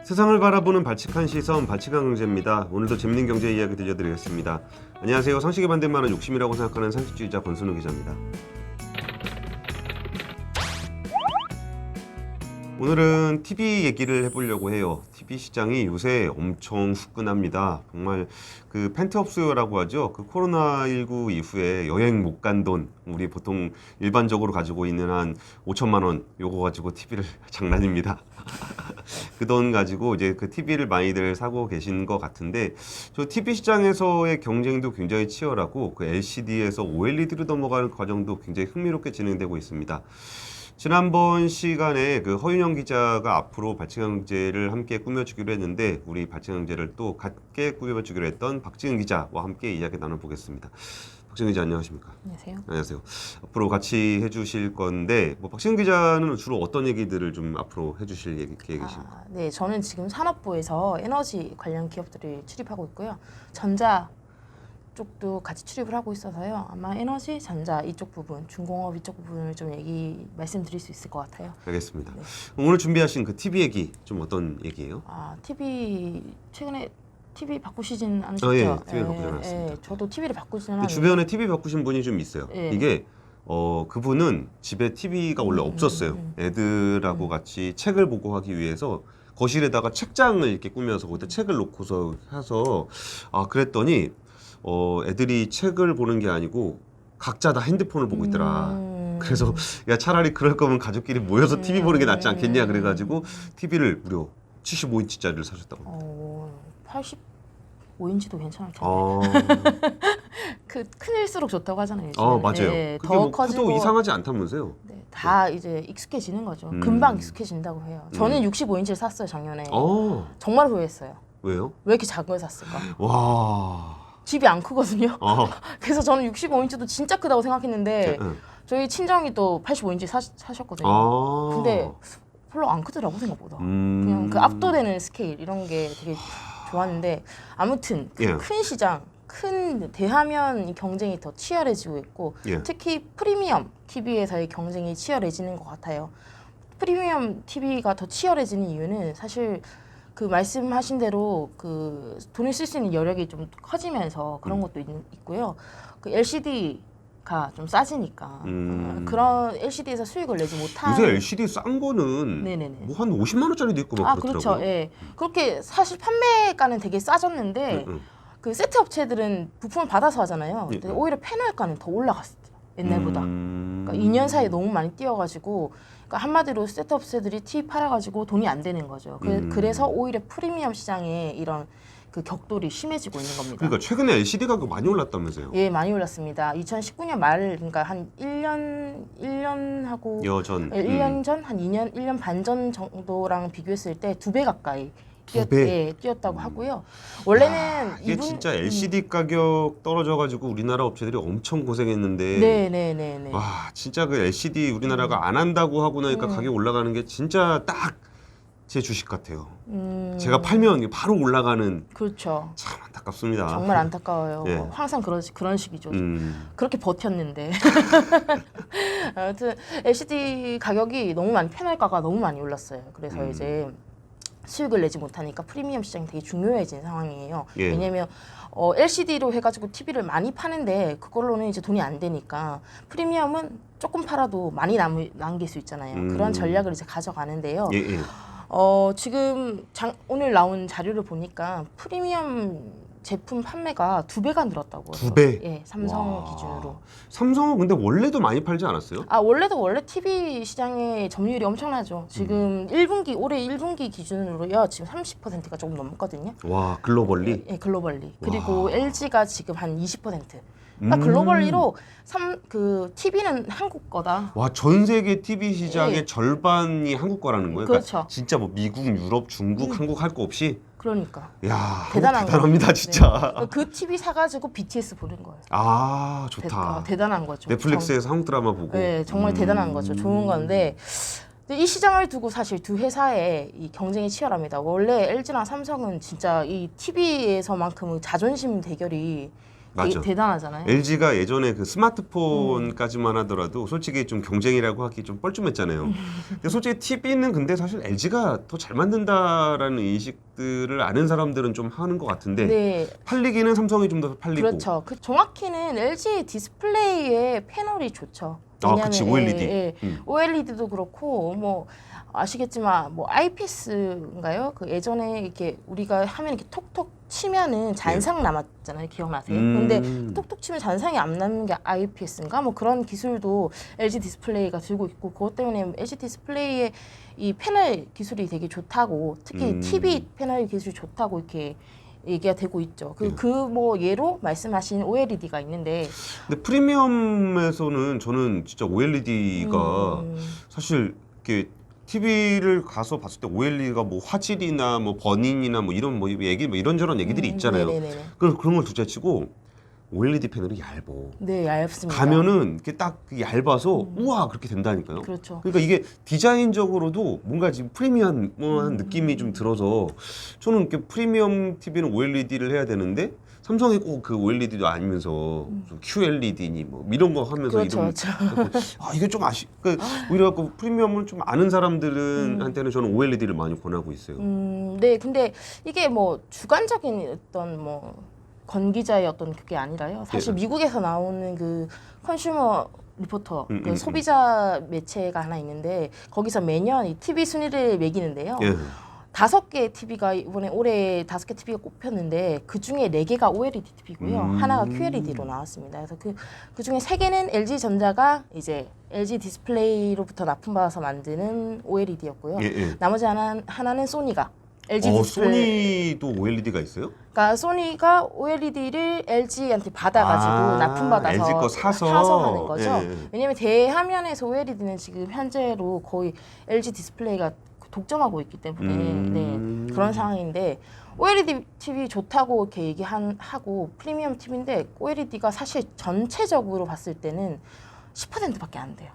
세상을 바라보는 발칙한 시선, 발칙한 경제입니다. 오늘도 재밌는 경제 이야기 들려드리겠습니다. 안녕하세요. 상식의 반대말은 욕심이라고 생각하는 상식주의자 권순우 기자입니다. 오늘은 TV 얘기를 해보려고 해요. TV 시장이 요새 엄청 후끈합니다. 정말 그 펜트업수요라고 하죠. 그 코로나19 이후에 여행 못 간 돈, 우리 보통 일반적으로 가지고 있는 한 5천만 원 요거 가지고 TV를 장난입니다. 그 돈 가지고 이제 그 TV를 많이들 사고 계신 것 같은데, 저 TV 시장에서의 경쟁도 굉장히 치열하고 그 LCD에서 OLED로 넘어가는 과정도 굉장히 흥미롭게 진행되고 있습니다. 지난번 시간에 그 허윤영 기자가 앞으로 발칙한 경제를 함께 꾸며주기로 했는데, 우리 발칙한 경제를 또 같게 꾸며주기로 했던 박지은 기자와 함께 이야기 나눠보겠습니다. 박지은 기자 안녕하십니까? 안녕하세요. 안녕하세요. 앞으로 같이 해주실 건데, 박지은 기자는 주로 어떤 얘기들을 좀 앞으로 해주실 계획이십니까? 네, 저는 지금 산업부에서 에너지 관련 기업들을 출입하고 있고요. 전자 쪽도 같이 출입을 하고 있어서요. 아마 에너지, 전자 이쪽 부분, 중공업 이쪽 부분을 좀 말씀드릴 수 있을 것 같아요. 알겠습니다. 네. 오늘 준비하신 그 TV 얘기 좀 어떤 얘기예요? TV 최근에 TV 바꾸시진 않으셨죠? 예, TV 바꾸지 않았습니다. 저도 TV를 바꾸지는 근데 않아요. 주변에 TV 바꾸신 분이 좀 있어요. 예. 이게 그분은 집에 TV가 원래 없었어요. 애들하고 같이 책을 보고 하기 위해서 거실에다가 책장을 이렇게 꾸며서 거기다 책을 놓고서 해서 그랬더니 애들이 책을 보는 게 아니고 각자 다 핸드폰을 보고 있더라. 그래서 야 차라리 그럴 거면 가족끼리 모여서 TV 보는 게 낫지 않겠냐 그래가지고 TV를 무려 75인치짜리를 사셨다고. 85인치도 괜찮을 텐데. 큰일수록 좋다고 하잖아요. 요즘에. 맞아요. 네, 그게 더 뭐 커지고 커도 이상하지 않다면서요? 네, 다 이제 익숙해지는 거죠. 금방 익숙해진다고 해요. 저는 65인치를 샀어요, 작년에. 정말 후회했어요. 왜요? 왜 이렇게 작은 걸 샀을까? 와. 집이 안 크거든요. 그래서 저는 65인치도 진짜 크다고 생각했는데 저희 친정이 또 85인치 사셨거든요. 근데 별로 안 크더라고 생각보다. 그냥 그 압도되는 스케일 이런 게 되게 좋았는데, 아무튼 큰 시장, 큰 대화면 경쟁이 더 치열해지고 있고 특히 프리미엄 TV에서의 경쟁이 치열해지는 것 같아요. 프리미엄 TV가 더 치열해지는 이유는 사실 그 말씀하신 대로 그 돈을 쓸 수 있는 여력이 좀 커지면서 그런 것도 있고요. 그 LCD가 좀 싸지니까 그런 LCD에서 수익을 내지 못하는. 요새 LCD 싼 거는 뭐 한 50만 원짜리도 있고 막 그렇더라고요. 그렇죠. 예. 그렇게 사실 판매가는 되게 싸졌는데 그 세트 업체들은 부품을 받아서 하잖아요. 근데 오히려 패널가는 더 올라갔어요. 옛날보다. 그러니까 2년 사이에 너무 많이 뛰어가지고, 그러니까 한마디로 세트 업체들이 TV 팔아가지고 돈이 안 되는 거죠. 그래서 오히려 프리미엄 시장에 이런 그 격돌이 심해지고 있는 겁니다. 그러니까 최근에 LCD 가격 많이 올랐다면서요? 예, 많이 올랐습니다. 2019년 말, 그러니까 한 1년 하고 1년 전, 한 1년 반 전 정도랑 비교했을 때 2배 가까이 뛰었다고 하고요. 원래는 이게 진짜 LCD 가격 떨어져가지고 우리나라 업체들이 엄청 고생했는데. 네네네. 와, 진짜 그 LCD 우리나라가 안 한다고 하고 나니까 가격 올라가는 게 진짜 딱 제 주식 같아요. 제가 팔면 바로 올라가는. 그렇죠. 참 안타깝습니다. 정말 안타까워요. 예. 항상 그런 식이죠. 그렇게 버텼는데. 아무튼 LCD 가격이 너무 패널가가 너무 많이 올랐어요. 그래서 이제 수익을 내지 못하니까 프리미엄 시장이 되게 중요해진 상황이에요. 왜냐면 LCD로 해가지고 TV를 많이 파는데 그걸로는 이제 돈이 안 되니까 프리미엄은 조금 팔아도 많이 남길 수 있잖아요. 그런 전략을 이제 가져가는데요. 지금 오늘 나온 자료를 보니까 프리미엄 제품 판매가 2배가 늘었다고 해요. 2배? 예, 삼성 기준으로. 삼성은 근데 원래도 많이 팔지 않았어요? 원래 TV 시장의 점유율이 엄청나죠. 지금 올해 1분기 기준으로요. 지금 30%가 조금 넘거든요. 와, 글로벌리? 예, 글로벌리. 그리고 LG가 지금 한 20%. 그러니까 글로벌리로 TV는 한국 거다. 와, 전 세계 TV 시장의 절반이 한국 거라는 거예요? 그렇죠. 그러니까 진짜 뭐 미국, 유럽, 중국, 한국 할 거 없이? 그러니까. 야, 대단합니다, 거예요. 진짜. 네. 그 TV 사가지고 BTS 보는 거예요. 좋다. 대단한 거죠. 넷플릭스에서 한국 드라마 보고. 네, 정말 대단한 거죠. 좋은 건데. 이 시장을 두고 사실 두 회사의 이 경쟁이 치열합니다. 원래 LG나 삼성은 진짜 이 TV에서만큼의 자존심 대결이 맞아. 대단하잖아요. LG가 예전에 그 스마트폰까지만 하더라도 솔직히 좀 경쟁이라고 하기 좀 뻘쭘했잖아요. 근데 솔직히 TV는 근데 사실 LG가 더 잘 만든다라는 인식들을 아는 사람들은 좀 하는 것 같은데 네, 팔리기는 삼성이 좀 더 팔리고. 그렇죠. 정확히는 LG 디스플레이의 패널이 좋죠. 아, 그치, OLED. OLED도 그렇고 뭐 아시겠지만 뭐 IPS인가요? 그 예전에 이렇게 우리가 하면 이렇게 톡톡 치면은 잔상 남았잖아요. 기억나세요? 근데 톡톡 치면 잔상이 안 남는 게 IPS인가? 뭐 그런 기술도 LG 디스플레이가 들고 있고 그것 때문에 LG 디스플레이의 이 패널 기술이 되게 좋다고 특히 TV 패널 기술이 좋다고 이렇게 얘기가 되고 있죠. 그 뭐 예로 말씀하신 OLED가 있는데 근데 프리미엄에서는 저는 진짜 OLED가 사실 이렇게 TV를 가서 봤을 때 OLED가 뭐 화질이나 뭐 버닝이나 뭐 이런 뭐 얘기 뭐 이런저런 얘기들이 있잖아요. 네네네. 그런 걸 둘째치고 OLED 패널이 얇어. 네, 얇습니다. 가면은 이렇게 딱 얇아서 우와 그렇게 된다니까요. 그렇죠. 그러니까 이게 디자인적으로도 뭔가 지금 프리미엄한 느낌이 좀 들어서 저는 이렇게 프리미엄 TV는 OLED를 해야 되는데 삼성이 꼭 그 OLED도 아니면서 QLED니 뭐 이런 거 하면서 그렇죠, 이런 아 이게 좀 그러니까 오히려 그 프리미엄을 좀 아는 사람들은 한테는 저는 OLED를 많이 권하고 있어요. 네, 근데 이게 뭐 주관적인 어떤 뭐 권기자의 어떤 그게 아니라요. 사실 미국에서 나오는 그 컨슈머 리포터, 그 소비자 매체가 하나 있는데 거기서 매년 이 TV 순위를 매기는데요. 5개 TV가 이번에 올해 5개 TV가 꼽혔는데 그 중에 4개가 OLED TV고요. 하나가 QLED로 나왔습니다. 그래서 그 중에 3개는 LG 전자가 이제 LG 디스플레이로부터 납품받아서 만드는 OLED였고요. 나머지 하나는 소니가 LG 디스플레이. 소니도 OLED가 있어요? 그러니까 소니가 OLED를 LG한테 받아가지고 납품받아서 LG 거 사서 하는 거죠. 왜냐면 대화면에서 OLED는 지금 현재로 거의 LG 디스플레이가 독점하고 있기 때문에 네, 그런 상황인데 OLED TV 좋다고 이렇게 얘기하고 프리미엄 TV인데 OLED가 사실 전체적으로 봤을 때는 10%밖에 안 돼요.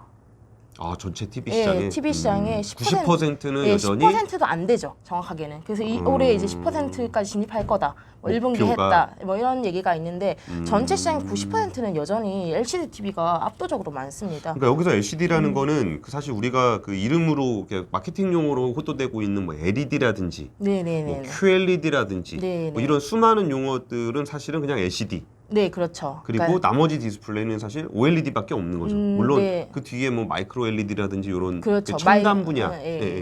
아 전체 TV 시장에 네, TV 시장에 90%는 네, 여전히 10%도 안 되죠 정확하게는. 그래서 올해 이제 10%까지 진입할 거다. 뭐 1분기 했다. 뭐 이런 얘기가 있는데 전체 시장 90%는 여전히 LCD TV가 압도적으로 많습니다. 그러니까 여기서 LCD라는 거는 그 사실 우리가 그 이름으로 마케팅용으로 호도되고 있는 뭐 LED라든지 뭐 QLED라든지 뭐 이런 수많은 용어들은 사실은 그냥 LCD. 네, 그렇죠. 그리고 그러니까 나머지 디스플레이는 사실 OLED밖에 없는 거죠. 물론 네. 그 뒤에 뭐 마이크로 LED라든지 이런 그렇죠. 첨단 분야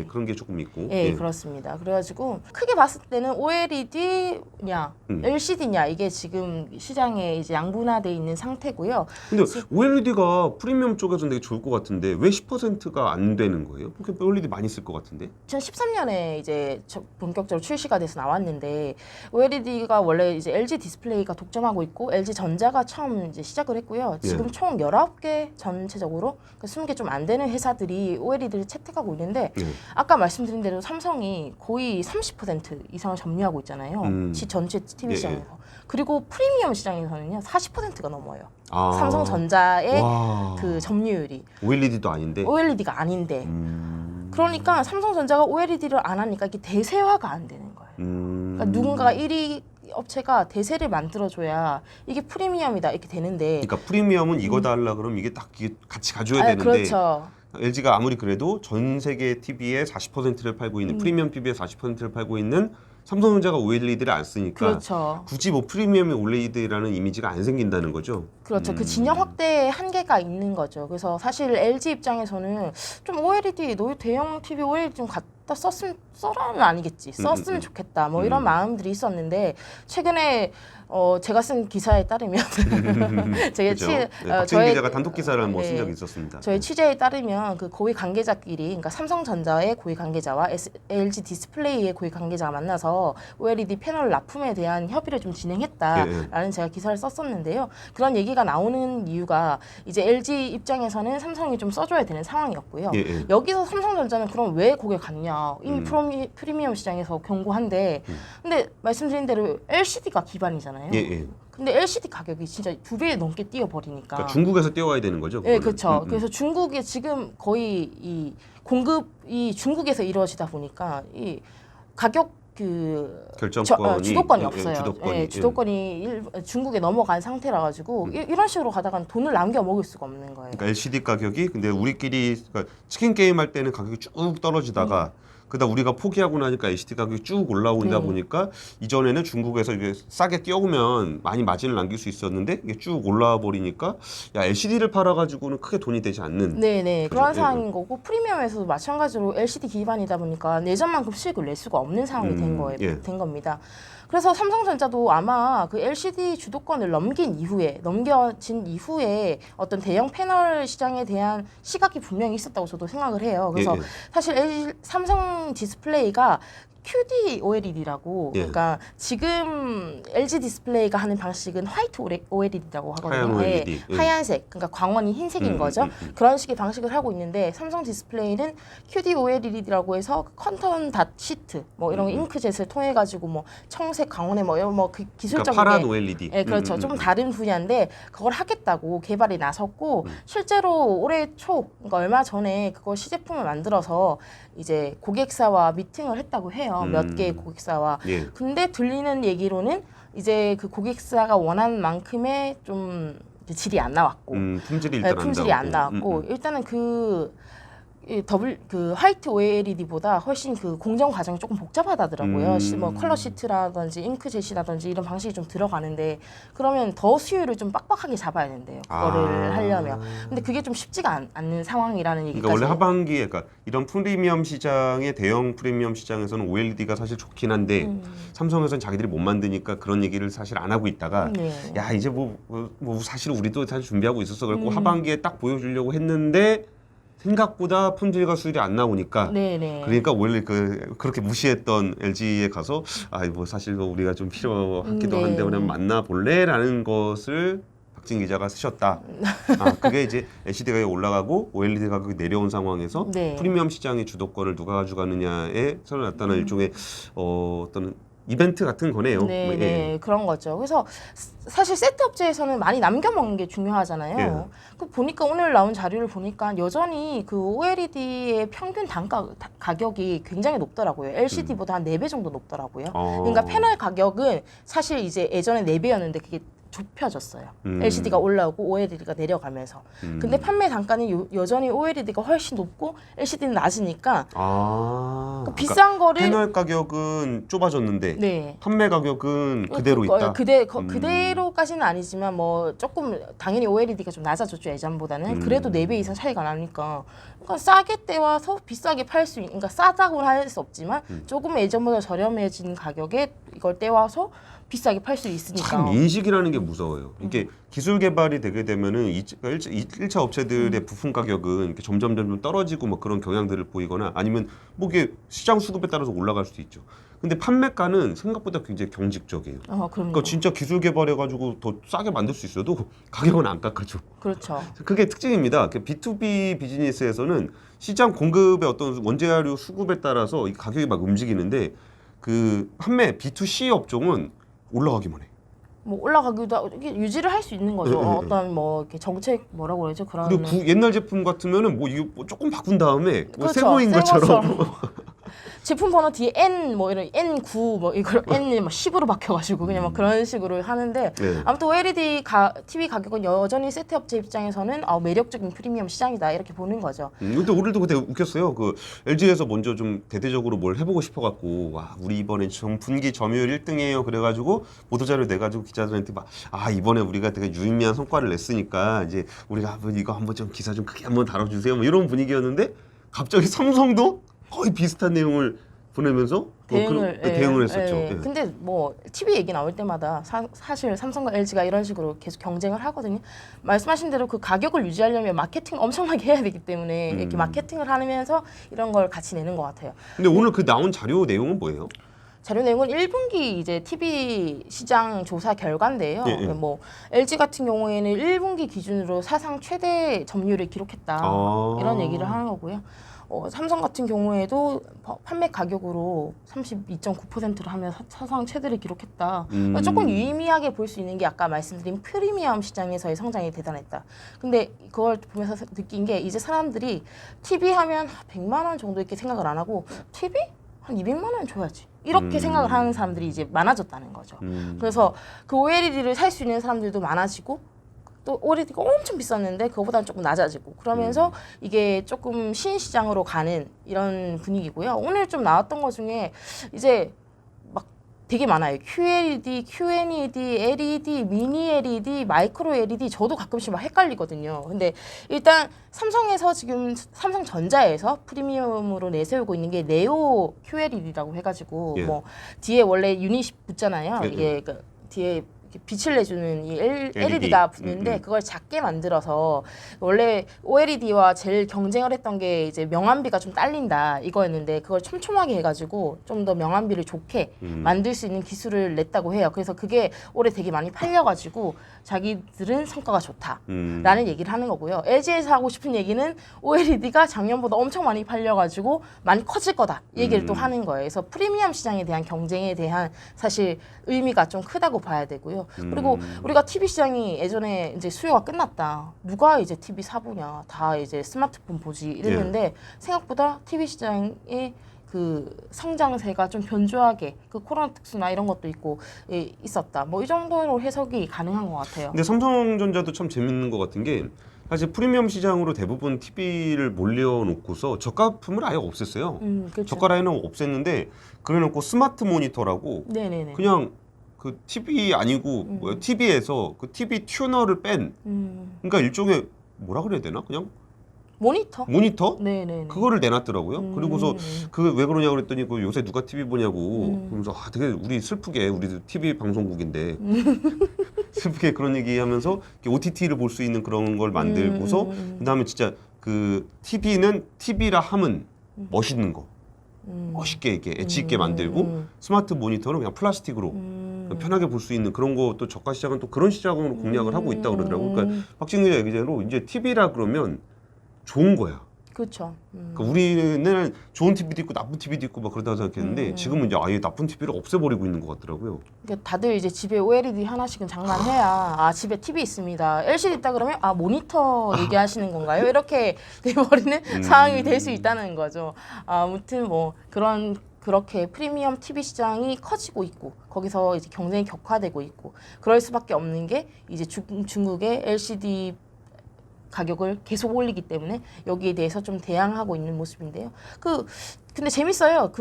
그런 게 조금 있고. 그렇습니다. 그래가지고 크게 봤을 때는 OLED냐, LCD냐 이게 지금 시장에 이제 양분화돼 있는 상태고요. 근데 OLED가 프리미엄 쪽에서는 되게 좋을 것 같은데 왜 10%가 안 되는 거예요? OLED 많이 쓸 것 같은데? 2013년에 이제 본격적으로 출시가 돼서 나왔는데 OLED가 원래 이제 LG 디스플레이가 독점하고 있고 LG 전자가 처음 이제 시작을 했고요. 지금 총 19개 전체적으로 20개 좀 안 되는 회사들이 OLED를 채택하고 있는데 아까 말씀드린 대로 삼성이 거의 30% 이상을 점유하고 있잖아요. 전체 TV 시장에서. 그리고 프리미엄 시장에서는요. 40%가 넘어요. 삼성전자의 그 점유율이. OLED도 아닌데? OLED가 아닌데. 그러니까 삼성전자가 OLED를 안 하니까 이게 대세화가 안 되는 거예요. 그러니까 누군가가 1위 업체가 대세를 만들어줘야 이게 프리미엄이다 이렇게 되는데. 그러니까 프리미엄은 이거다 하려 그러면 이게 딱 같이 가져야 되는데. 그렇죠. LG가 아무리 그래도 전 세계 TV의 40%를 팔고 있는 프리미엄 TV의 40%를 팔고 있는 삼성전자가 OLED를 안 쓰니까 그렇죠. 굳이 뭐 프리미엄의 OLED라는 이미지가 안 생긴다는 거죠. 그렇죠. 그 진영 확대에 한계가 있는 거죠. 그래서 사실 LG 입장에서는 좀 OLED, 대형 TV OLED 좀 갖다 써라는 아니겠지. 썼으면 좋겠다. 뭐 이런 마음들이 있었는데 최근에 제가 쓴 기사에 따르면 박재인 기자가 단독 기사를 한번 쓴 적이 있었습니다. 저희 취재에 따르면 그 고위 관계자끼리, 그러니까 삼성전자의 고위 관계자와 LG 디스플레이의 고위 관계자가 만나서 OLED 패널 납품에 대한 협의를 좀 진행했다라는 제가 기사를 썼었는데요. 그런 얘기가 나오는 이유가 이제 LG 입장에서는 삼성이 좀 써줘야 되는 상황이었고요. 여기서 삼성전자는 그럼 왜 거기에 갔냐? 이미 프리미엄 시장에서 견고한데, 근데 말씀드린 대로 LCD가 기반이잖아요. 근데 LCD 가격이 진짜 2배 넘게 뛰어버리니까. 그러니까 중국에서 뛰어와야 되는 거죠? 네, 그렇죠. 그래서 중국에 지금 거의 이 공급이 중국에서 이루어지다 보니까 이 가격 그 결정권이 주도권이 예, 없어요. 주도권이, 예, 주도권이 중국에 넘어간 상태라 가지고 이런 식으로 가다가는 돈을 남겨 먹을 수가 없는 거예요. 그러니까 LCD 가격이 근데 우리끼리 그러니까 치킨 게임 할 때는 가격이 쭉 떨어지다가 그러다 우리가 포기하고 나니까 LCD 가격이 쭉 올라오다 보니까 이전에는 중국에서 이게 싸게 띄워오면 많이 마진을 남길 수 있었는데 이게 쭉 올라와 버리니까 야 LCD를 팔아가지고는 크게 돈이 되지 않는. 네네 그죠? 그런 예, 상황인 거고 프리미엄에서도 마찬가지로 LCD 기반이다 보니까 내전만큼 수익을 낼 수가 없는 상황이 된 거예요. 예. 된 겁니다. 그래서 삼성전자도 아마 그 LCD 주도권을 넘겨진 이후에 어떤 대형 패널 시장에 대한 시각이 분명히 있었다고 저도 생각을 해요. 그래서 예, 예. 사실 삼성 디스플레이가 QD OLED라고 예. 그러니까 지금 LG 디스플레이가 하는 방식은 화이트 OLED라고 하거든요. 하얀 OLED. 예. 하얀색 그러니까 광원이 흰색인 거죠. 그런 식의 방식을 하고 있는데 삼성 디스플레이는 QD OLED라고 해서 컨턴 닷 시트 뭐 이런 잉크젯을 통해 가지고 뭐 청색 광원의 뭐그 기술적인 그러니까 파란 게 OLED. 예, 그렇죠. 좀 다른 분야인데 그걸 하겠다고 개발이 나섰고 실제로 올해 초, 그러니까 얼마 전에 그걸 시제품을 만들어서 이제 고객사와 미팅을 했다고 해요. 몇 개의 고객사와. 예. 근데 들리는 얘기로는 이제 그 고객사가 원하는 만큼의 좀 이제 질이 안 나왔고, 품질이 네, 일단 품질이 안 나오고. 나왔고, 일단은 그 화이트 OLED보다 훨씬 그 공정 과정이 조금 복잡하다더라고요. 뭐 컬러 시트라든지 잉크젯이라든지 이런 방식이 좀 들어가는데 그러면 더 수율을 좀 빡빡하게 잡아야 된대요. 그거를 하려면. 근데 그게 좀 쉽지가 않는 상황이라는 얘기까지. 그러니까 원래 하반기에 그러니까 이런 프리미엄 시장의 대형 프리미엄 시장에서는 OLED가 사실 좋긴 한데 삼성에서는 자기들이 못 만드니까 그런 얘기를 사실 안 하고 있다가 네. 야 이제 뭐 사실 우리도 사실 준비하고 있었어 그랬고 하반기에 딱 보여주려고 했는데 생각보다 품질과 수율이 안 나오니까 네네. 그러니까 원래 그렇게 무시했던 LG에 가서 뭐 사실 우리가 좀 필요하기도 네. 한데 그냥 만나 볼래라는 것을 박진 기자가 쓰셨다. 그게 이제 LCD 가격이 올라가고 OLED 가격이 내려온 상황에서 네. 프리미엄 시장의 주도권을 누가 가져가느냐에 서로 나타난 일종의 어떤 이벤트 같은 거네요. 네, 뭐, 네, 그런 거죠. 그래서 사실 세트 업체에서는 많이 남겨먹는 게 중요하잖아요. 예. 그 보니까 오늘 나온 자료를 보니까 여전히 그 OLED의 평균 가격이 굉장히 높더라고요. LCD보다 한 4배 정도 높더라고요. 그러니까 패널 가격은 사실 이제 예전에 4배였는데 그게 좁혀졌어요. LCD가 올라오고 OLED가 내려가면서. 근데 판매 단가는 여전히 OLED가 훨씬 높고 LCD는 낮으니까 그 비싼 거를 패널 가격은 좁아졌는데 네. 판매 가격은 그대로 있다. 그대로까지는 아니지만 뭐 조금 당연히 OLED가 좀 낮아졌죠 예전보다는. 그래도 4배 이상 차이가 나니까. 그러니까 싸게 떼와서 비싸게 팔 수 있는. 그러니까 싸다고는 할 수 없지만 조금 예전보다 저렴해진 가격에 이걸 떼와서 비싸게 팔 수 있으니까. 참 인식이라는 게 무서워요. 이게 기술 개발이 되게 되면은 1차 업체들의 부품 가격은 이렇게 점점 떨어지고 뭐 그런 경향들을 보이거나 아니면 뭐 이게 시장 수급에 따라서 올라갈 수도 있죠. 근데 판매가는 생각보다 굉장히 경직적이에요. 그럼요. 그러니까 진짜 기술 개발해가지고 더 싸게 만들 수 있어도 가격은 안 깎아줘. 그렇죠. 그게 특징입니다. B2B 비즈니스에서는 시장 공급의 어떤 원재료 수급에 따라서 이 가격이 막 움직이는데 그 판매 B2C 업종은 올라가기만 해. 뭐 올라가기도 하고 이게 유지를 할 수 있는 거죠. 네. 어떤 뭐 이렇게 정책 뭐라고 그러죠? 그런 그리고 옛날 제품 같으면은 뭐 이거 뭐 조금 바꾼 다음에 뭐 새 그렇죠. 거인 새 것처럼. 제품 번호 뒤에 N 뭐 이런 N9 뭐 이걸 N 막 10으로 바뀌어가지고 그냥 막 그런 식으로 하는데 네. 아무튼 OLED TV 가격은 여전히 세트 업체 입장에서는 매력적인 프리미엄 시장이다 이렇게 보는 거죠. 근데 우리도 그때 웃겼어요. 그 LG에서 먼저 좀 대대적으로 뭘 해보고 싶어갖고 와 우리 이번에 분기 점유율 1등이에요. 그래가지고 보도자료 내가지고 기자들한테 막 이번에 우리가 되게 유의미한 성과를 냈으니까 이제 우리가 한번 이거 한번 좀 기사 좀 크게 한번 다뤄주세요. 뭐 이런 분위기였는데 갑자기 삼성도 거의 비슷한 내용을 보내면서 대응을 했었죠. 예. 근데 뭐 TV 얘기 나올 때마다 사실 삼성과 LG가 이런 식으로 계속 경쟁을 하거든요. 말씀하신 대로 그 가격을 유지하려면 마케팅 엄청나게 해야 되기 때문에 이렇게 마케팅을 하면서 이런 걸 같이 내는 것 같아요. 근데 오늘 그 나온 자료 내용은 뭐예요? 자료 내용은 1분기 이제 TV 시장 조사 결과인데요. 예. 뭐 LG 같은 경우에는 1분기 기준으로 사상 최대 점유율을 기록했다. 이런 얘기를 하는 거고요. 삼성 같은 경우에도 판매 가격으로 32.9%를 하면 사상 최대를 기록했다. 조금 유의미하게 볼 수 있는 게 아까 말씀드린 프리미엄 시장에서의 성장이 대단했다. 근데 그걸 보면서 느낀 게 이제 사람들이 TV 하면 100만 원 정도 이렇게 생각을 안 하고 TV? 한 200만 원 줘야지. 이렇게 생각을 하는 사람들이 이제 많아졌다는 거죠. 그래서 그 OLED를 살 수 있는 사람들도 많아지고 또 OLED가 엄청 비쌌는데 그거보다는 조금 낮아지고 그러면서 이게 조금 신시장으로 가는 이런 분위기고요. 오늘 좀 나왔던 것 중에 이제 막 되게 많아요. QLED, QNED, LED, 미니 LED, 마이크로 LED 저도 가끔씩 막 헷갈리거든요. 근데 일단 삼성에서 지금 삼성전자에서 프리미엄으로 내세우고 있는 게 네오 QLED라고 해가지고 예. 뭐 뒤에 원래 유닛이 붙잖아요. 예, 이게 그 뒤에 빛을 내주는 이 LED가 붙는데 그걸 작게 만들어서 원래 OLED와 제일 경쟁을 했던 게 이제 명암비가 좀 딸린다 이거였는데 그걸 촘촘하게 해가지고 좀 더 명암비를 좋게 만들 수 있는 기술을 냈다고 해요. 그래서 그게 올해 되게 많이 팔려가지고 자기들은 성과가 좋다라는 얘기를 하는 거고요. LG에서 하고 싶은 얘기는 OLED가 작년보다 엄청 많이 팔려가지고 많이 커질 거다 이 얘기를 또 하는 거예요. 그래서 프리미엄 시장에 대한 경쟁에 대한 사실 의미가 좀 크다고 봐야 되고요. 그리고 우리가 TV 시장이 예전에 이제 수요가 끝났다. 누가 이제 TV 사보냐. 다 이제 스마트폰 보지 이랬는데 생각보다 TV 시장의 그 성장세가 좀 변조하게 그 코로나 특수나 이런 것도 있고 있었다. 뭐 이 정도로 해석이 가능한 것 같아요. 근데 삼성전자도 참 재밌는 것 같은 게 사실 프리미엄 시장으로 대부분 TV를 몰려놓고서 저가품을 아예 없앴어요. 그렇죠. 저가 라인은 없앴는데 그래놓고 스마트 모니터라고 네네네. 그냥 그 TV 아니고 뭐야 TV에서 그 TV 튜너를 뺀 그러니까 일종의 뭐라 그래야 되나 그냥 모니터 네네네. 그거를 내놨더라고요. 그리고서 그 왜 그러냐고 그랬더니 그 요새 누가 TV 보냐고 그러면서 아 되게 우리 슬프게 우리도 TV 방송국인데 슬프게 그런 얘기하면서 OTT를 볼 수 있는 그런 걸 만들고서 그다음에 진짜 그 TV는 TV라 함은 멋있는 거 멋있게 이렇게 엣지 있게 만들고 스마트 모니터는 그냥 플라스틱으로 편하게 볼 수 있는 그런 것도 저가 시장은 또 그런 시장으로 공략을 하고 있다 그러더라고요. 그러니까 박진규 얘기대로 이제 TV라 그러면 좋은 거야. 그렇죠. 그러니까 우리는 좋은 TV도 있고 나쁜 TV도 있고 막 그러다고 생각했는데 지금은 이제 아예 나쁜 TV를 없애버리고 있는 것 같더라고요. 그러니까 다들 이제 집에 OLED 하나씩은 장만해야 아 집에 TV 있습니다. LCD 있다 그러면 아 모니터 얘기하시는 건가요? 이렇게 돼버리는 상황이 될 수 있다는 거죠. 아무튼 뭐 그렇게 프리미엄 TV 시장이 커지고 있고 거기서 이제 경쟁이 격화되고 있고 그럴 수밖에 없는 게 이제 중국의 LCD 가격을 계속 올리기 때문에 여기에 대해서 좀 대항하고 있는 모습인데요. 근데 재밌어요.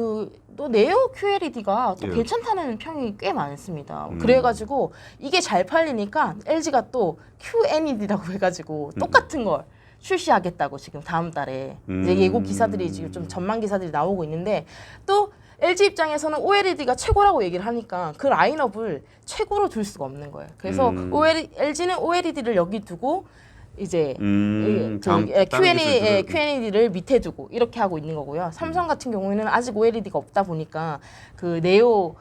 또 네오 QLED가 또 괜찮다는 평이 꽤 많습니다. 그래가지고 이게 잘 팔리니까 LG가 또 QNED라고 해가지고 똑같은 걸 출시하겠다고 지금 다음 달에 이제 예고 기사들이 지금 좀 전망 기사들이 나오고 있는데 또 LG 입장에서는 OLED가 최고라고 얘기를 하니까 그 라인업을 최고로 둘 수가 없는 거예요. 그래서 LG는 OLED를 여기 두고 이제 QNED를 밑에 두고 이렇게 하고 있는 거고요. 삼성 같은 경우에는 아직 OLED가 없다 보니까 그 네오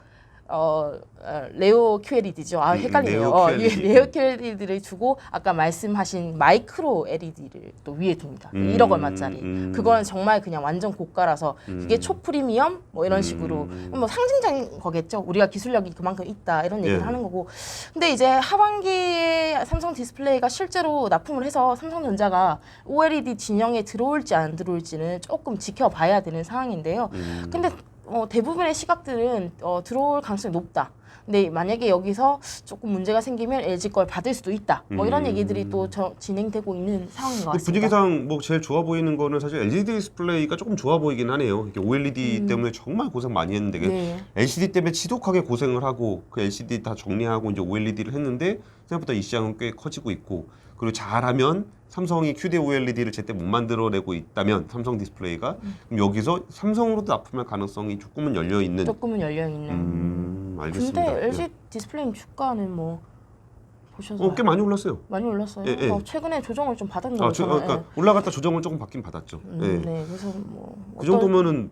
QLED죠. 헷갈리네요. 네오 QLED를 두고 아까 말씀하신 마이크로 LED를 또 위에 둡니다. 1억 얼마짜리. 그거는 정말 그냥 완전 고가라서 이게 초프리미엄 뭐 이런 식으로 뭐 상징적인 거겠죠. 우리가 기술력이 그만큼 있다 이런 얘기를 하는 거고. 근데 이제 하반기에 삼성 디스플레이가 실제로 납품을 해서 삼성전자가 OLED 진영에 들어올지 안 들어올지는 조금 지켜봐야 되는 상황인데요. 근데 대부분의 시각들은 들어올 가능성이 높다. 근데 만약에 여기서 조금 문제가 생기면 LG 걸 받을 수도 있다. 뭐 이런 얘기들이 또 진행되고 있는 상황인 것 같습니다. 분위기상 뭐 제일 좋아 보이는 거는 사실 LCD 디스플레이가 조금 좋아 보이긴 하네요. 이게 OLED 때문에 정말 고생 많이 했는데 LCD 때문에 지독하게 고생을 하고 그 LCD 다 정리하고 이제 OLED를 했는데 생각보다 이 시장은 꽤 커지고 있고 그리고 잘하면 삼성이 QD OLED를 제때 못 만들어내고 있다면 삼성 디스플레이가 그럼 여기서 삼성으로도 납품할 가능성이 조금은 열려 있는. 알겠습니다. 근데 LG 디스플레이 주가는 뭐 보셔서 꽤 많이 올랐어요. 많이 올랐어요. 최근에 조정을 좀 받은 거죠. 그러니까 올라갔다 조정을 조금 받긴 받았죠. 그래서 그 정도면은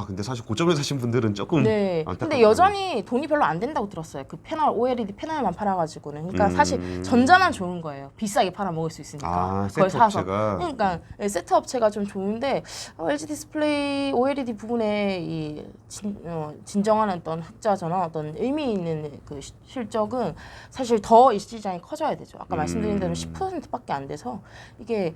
근데 사실 고점에 사신 분들은 조금 근데 여전히 돈이 별로 안 된다고 들었어요. 그 패널 OLED 패널만 팔아가지고는. 그러니까 사실 전자만 좋은 거예요. 비싸게 팔아 먹을 수 있으니까. 그걸 세트 사서. 업체가. 그러니까 세트 업체가 좀 좋은데 LG 디스플레이 OLED 부분에 이 진정한 어떤 흑자전환 어떤 의미 있는 그 실적은 사실 더 이 시장이 커져야 되죠. 아까 말씀드린 대로 10%밖에 안 돼서 이게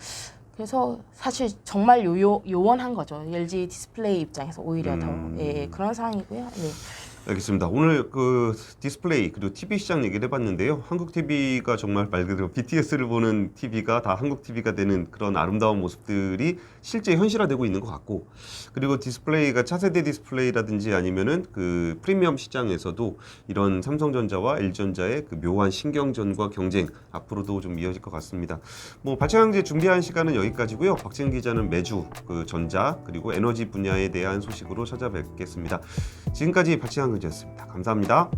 그래서 사실 정말 요원한 거죠. LG 디스플레이 입장에서 오히려 더 그런 상황이고요. 네. 알겠습니다. 오늘 그 디스플레이 그리고 TV 시장 얘기를 해봤는데요. 한국 TV가 정말 말 그대로 BTS를 보는 TV가 다 한국 TV가 되는 그런 아름다운 모습들이 실제 현실화되고 있는 것 같고, 그리고 디스플레이가 차세대 디스플레이라든지 아니면은 그 프리미엄 시장에서도 이런 삼성전자와 LG전자의 그 묘한 신경전과 경쟁 앞으로도 좀 이어질 것 같습니다. 뭐 발차강제 준비한 시간은 여기까지고요. 박진 기자는 매주 그 전자 그리고 에너지 분야에 대한 소식으로 찾아뵙겠습니다. 지금까지 박찬 기자였습니다. 감사합니다.